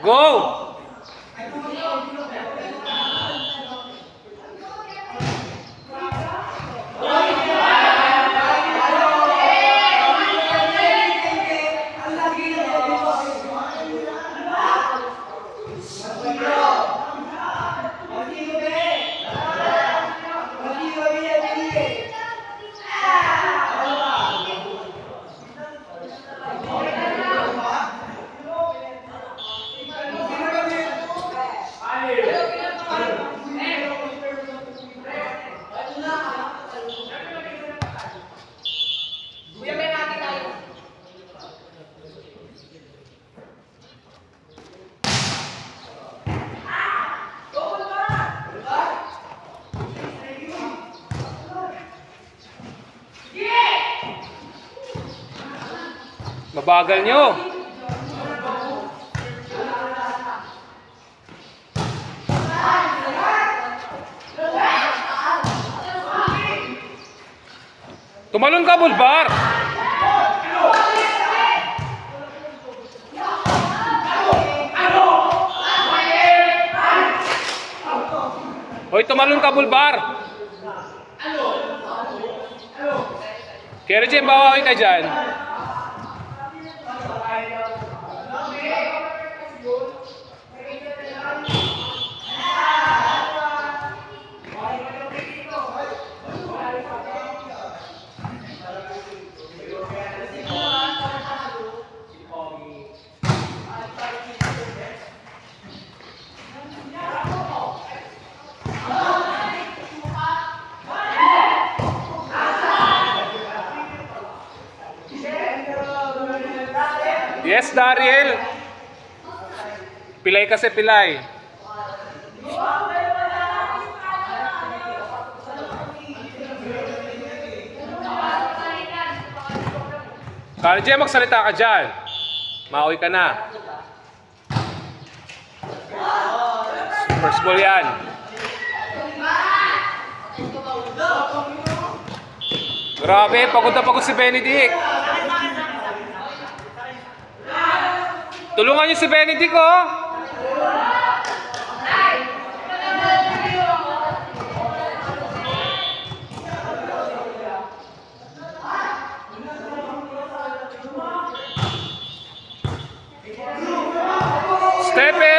Go! Mabagal nyo. Tumalon ka, Bulbar. Hoy, tumalon ka, Bulbar. Kaya Regine, bawawi ka dyan. Yes, Dariel. Pilay kasi pilay. Karje, magsalita ka dyan. Mauwi ka na. First ball yan. Grabe, pagod na pagod si Benedict. Tulungan niyo si Benedict, oh.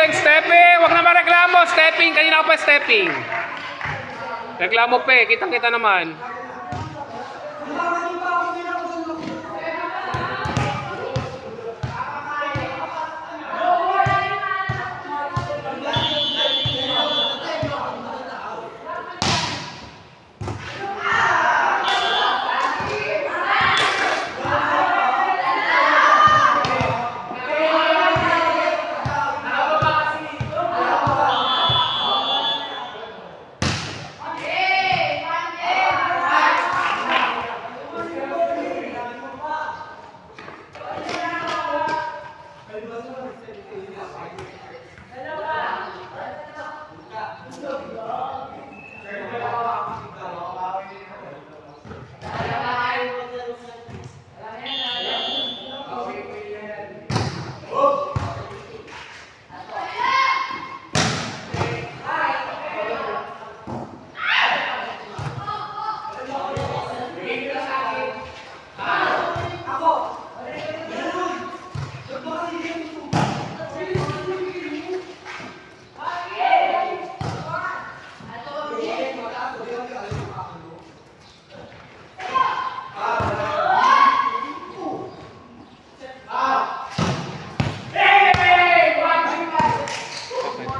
Stepping. Wag na mareklamo. Stepping. Kanina pa stepping. Reklamo pa eh. Kitang-kita naman.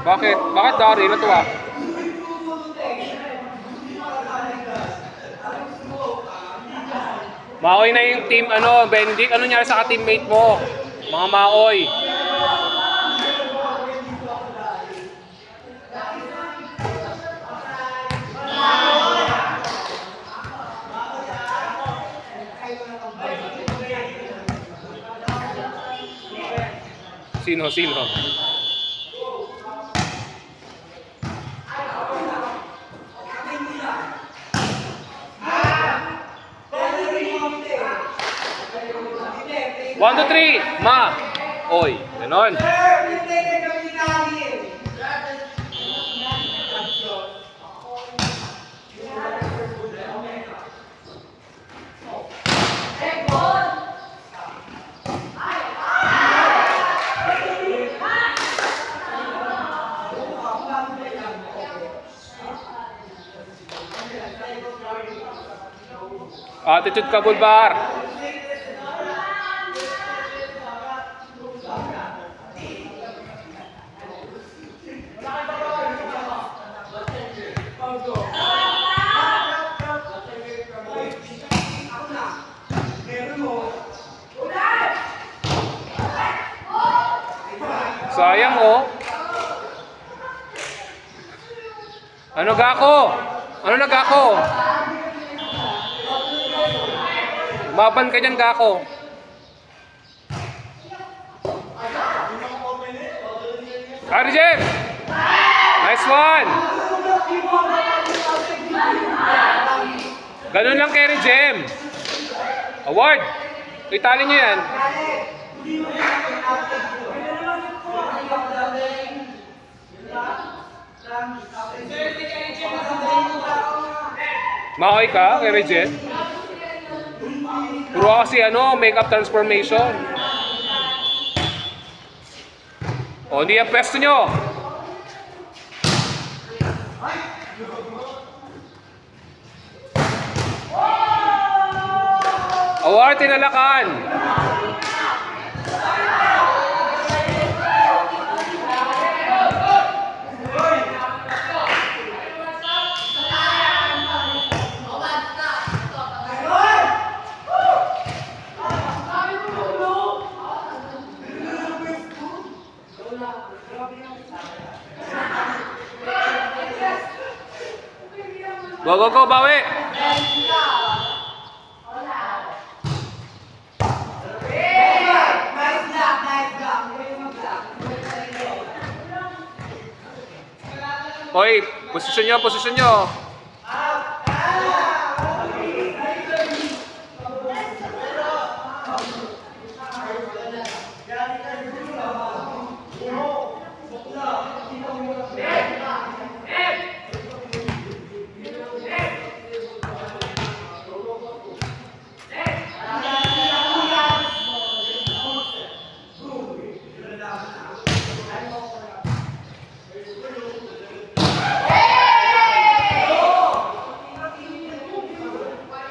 Bakit? Bakit Dari? Natuwa? Maoy na yung team, Benedict. Ano nangyari sa ka-teammate mo? Mga maoy. Sino? One, two, three, ma! Oy, ganon. Attitude ka, Bulbar. Sayang oh. Ano gako? Ano na gako? Umaban ka dyan gako. Arjen! Nice one! Ganun lang kay Rejem. Award! Itali niyo yan. Mahoy ka kay Rejem. Puro kasi makeup transformation. O, hindi ang pwesto nyo. Award, tinalakan. Go, go, go, bawi! Hoy, posisyon nyo, posisyon nyo.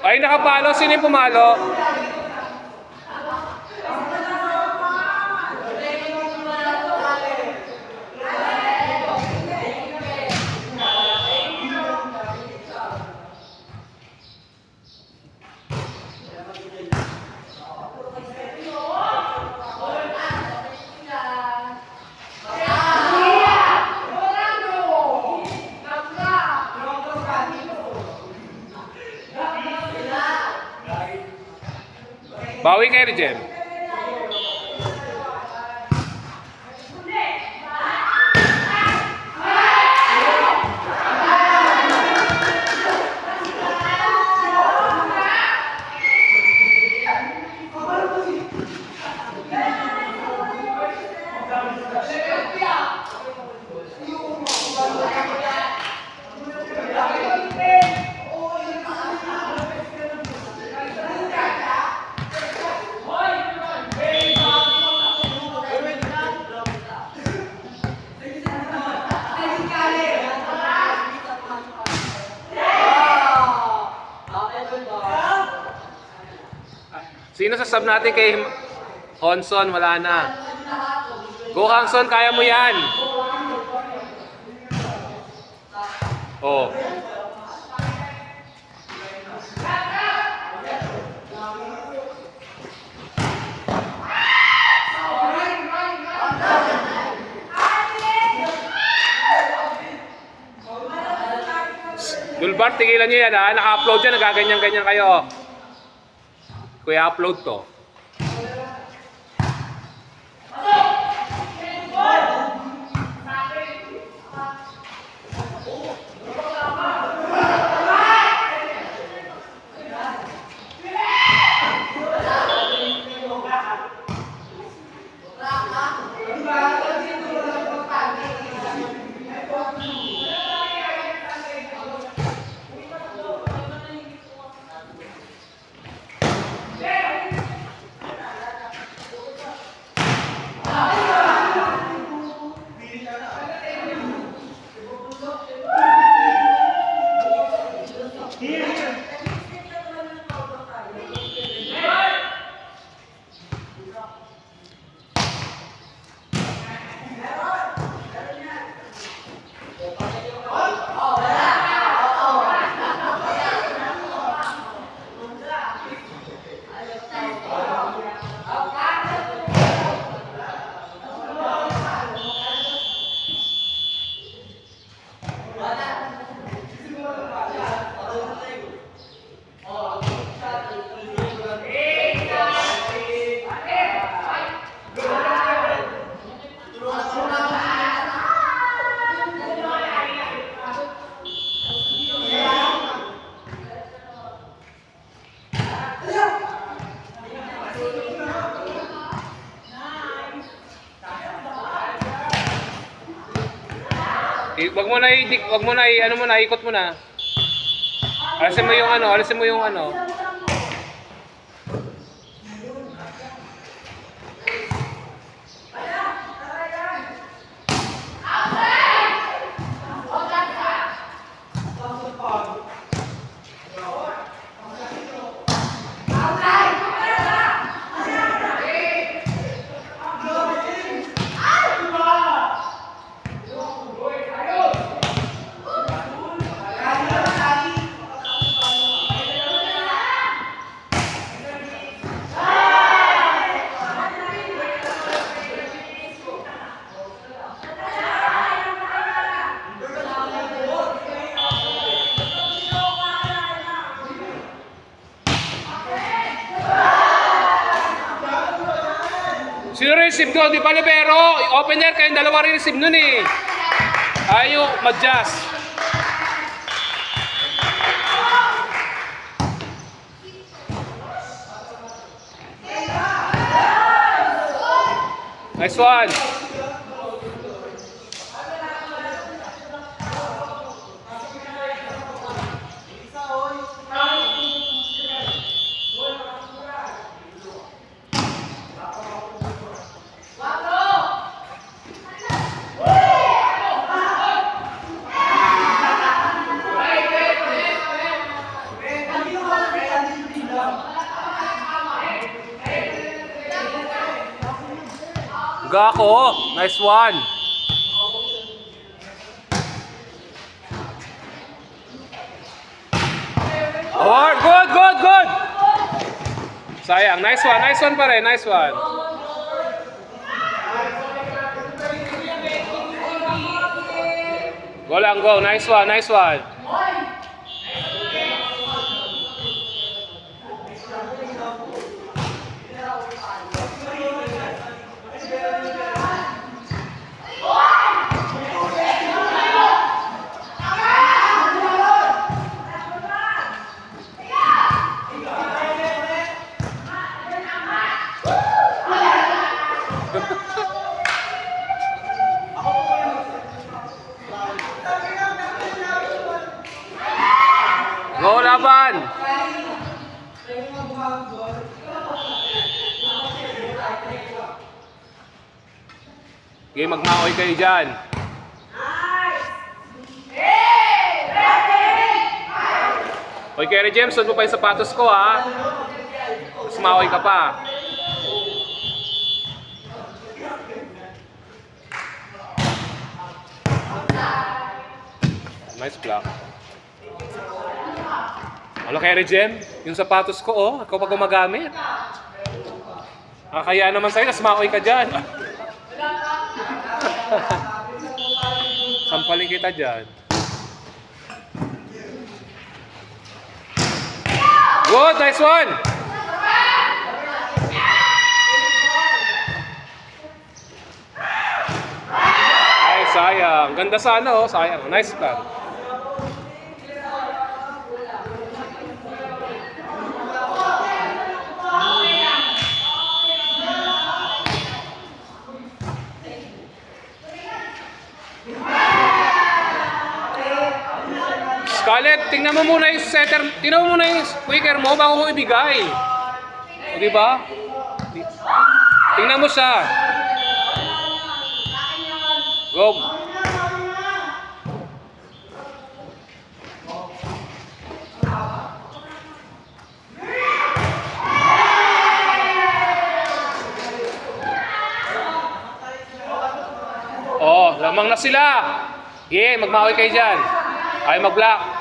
Ay, nakapalo. Sino yung pumalo? Bawi kay Rejem. Sino sa sub natin kay Honson? Wala na. Go Hanson, kaya mo yan. Oh. Dulbar, tigilan nyo yan ha. Naka-upload yan, nagaganyan-ganyan kayo. Kuya, upload to. Wag mo na ano mo na, ikot mo na. Alisin mo yung ano. Sino receive ko? Di pa libero. Opener kayong dalawa receive nun eh. Ayaw, madjust. Nice one. Gako, nice one. Award, good. Sayang, nice one pa rin, nice one. Go lang, go, nice one. Go laban! Okay, magmaoy kayo dyan. Hoy, Kerry James, sud mo pa yung sapatos ko ha. Mas maoy ka pa. Nice block. Ano Kerry Jem? Yung sapatos ko, oh, ikaw pa gumagamit. Kaya naman sa'yo, nas maoy ka dyan. Sampalin kita dyan. Good, nice one! Ay, sayang. Ganda sana, oh. Sayang. Nice plan. Scarlett, tingnan mo muna yung setter, tingnan mo muna yung quicker mo bago mo ibigay. O, diba? Tingnan mo siya. Go. Oh, lamang na sila. Yeah, magmaoy kayo dyan. Ay, mag-block.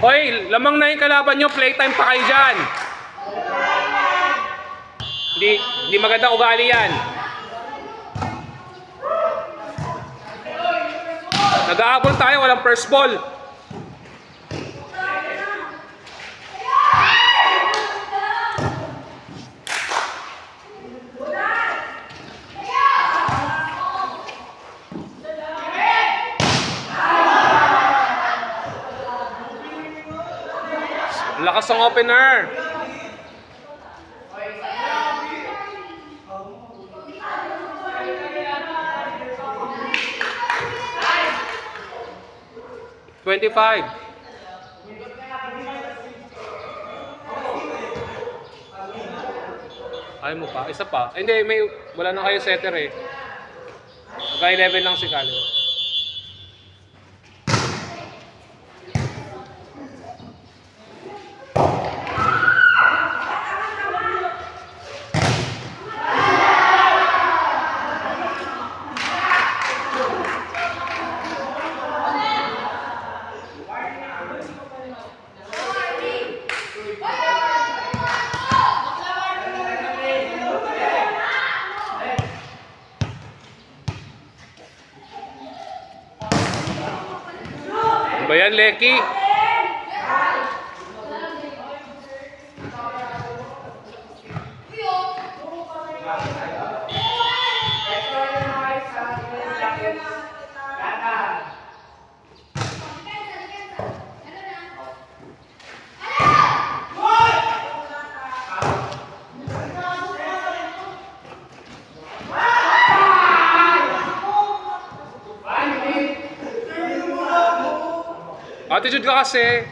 Hoy, lamang na yung kalaban nyo, playtime pa kayo dyan. Hindi magandang ugali yan. Nag-aabol tayo, walang first ball. Lakas ng opener. $25. Ayaw mo pa? Isa pa? Hindi, wala na kayo setter eh. Nag-11 lang si Calo. Ba yan, Lecky? Attitude ka kasi.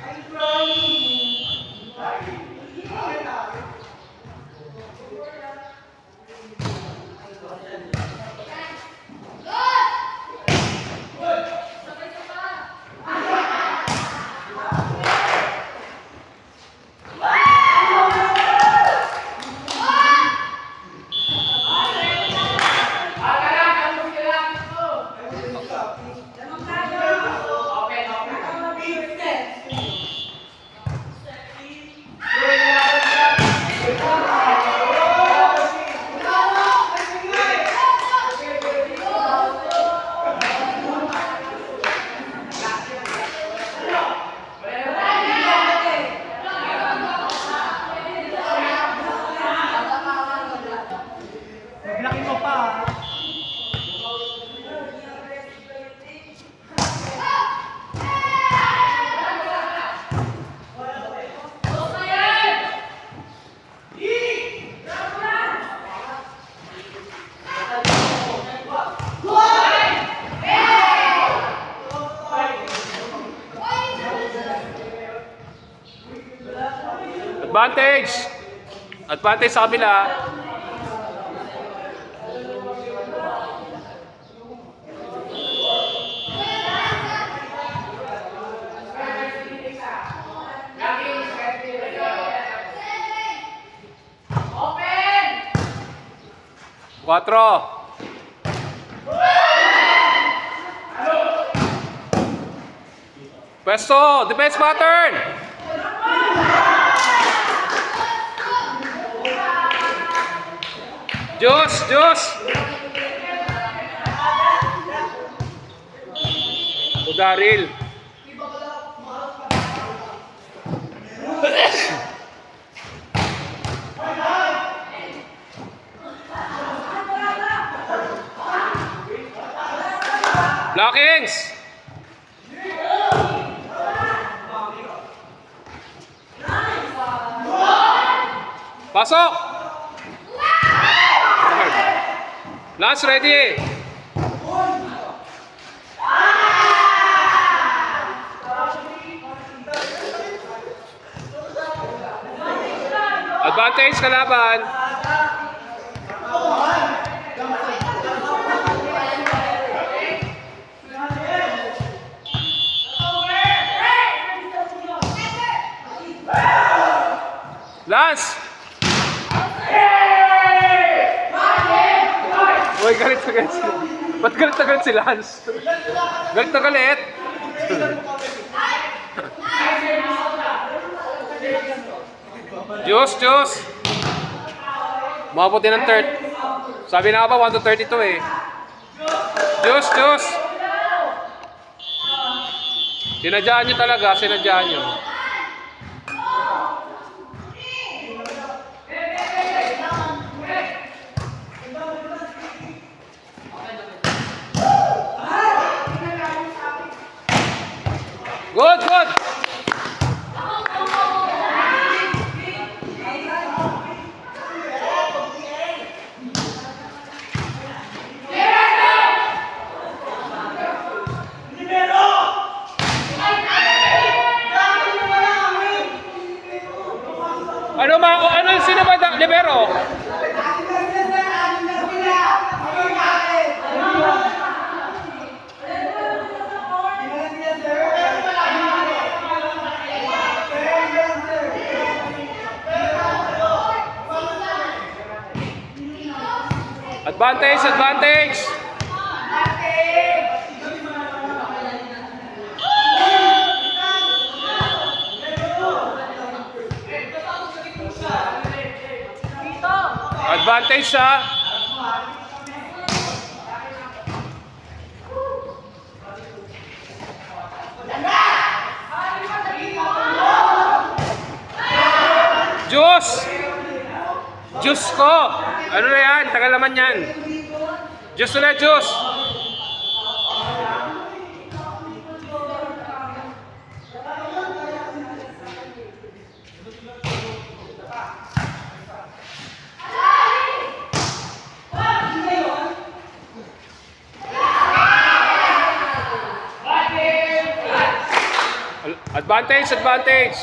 Advantage! Advantage sa kabila. Cuatro. Pwesto, defense pattern. Diyos! O Daryl. Blockings! Pasok! Last ready! Advantage kalaban! Lance! Uy, galit na galit sila. Ba't galit na galit si Lance? Galit na galit! Diyos. Mabuti ng third. Sabi na ba, 1 to 32 eh. Diyos. Sinadyaan nyo talaga, sinadyaan nyo. Good. Ano sino ba libero? Advantage. Advantage siya. Diyos ko. Ano na yan? Tagal naman yan. Diyos ulit, Diyos. Advantage.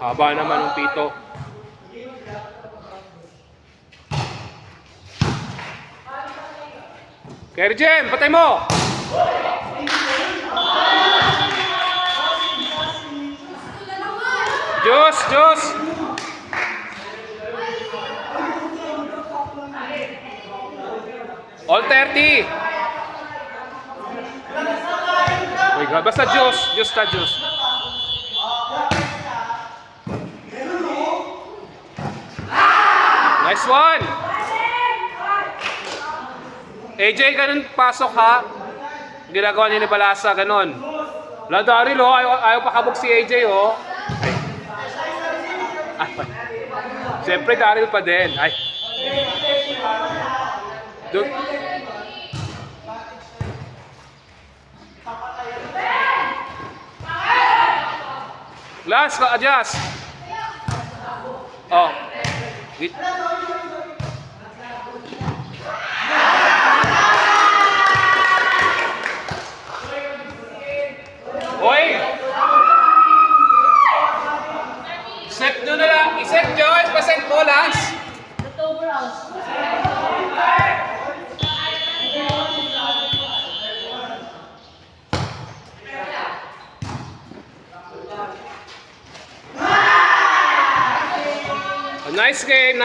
Haba naman ng pito. Kerry Jem, patay mo! Diyos! All 30! Oh my God, basta Diyos ta Diyos. Nice one! AJ, ganun pasok ha. Ginagawa niya ni Balasa, ganun. La Daryl, oh, ayaw pakabog si AJ, oh. Ay. Siyempre, Daryl pa din. Ay. Last, adjust. Oh. Hoy! Set nyo na lang. I-set nyo. Ipaset mo, Lance. Nice game.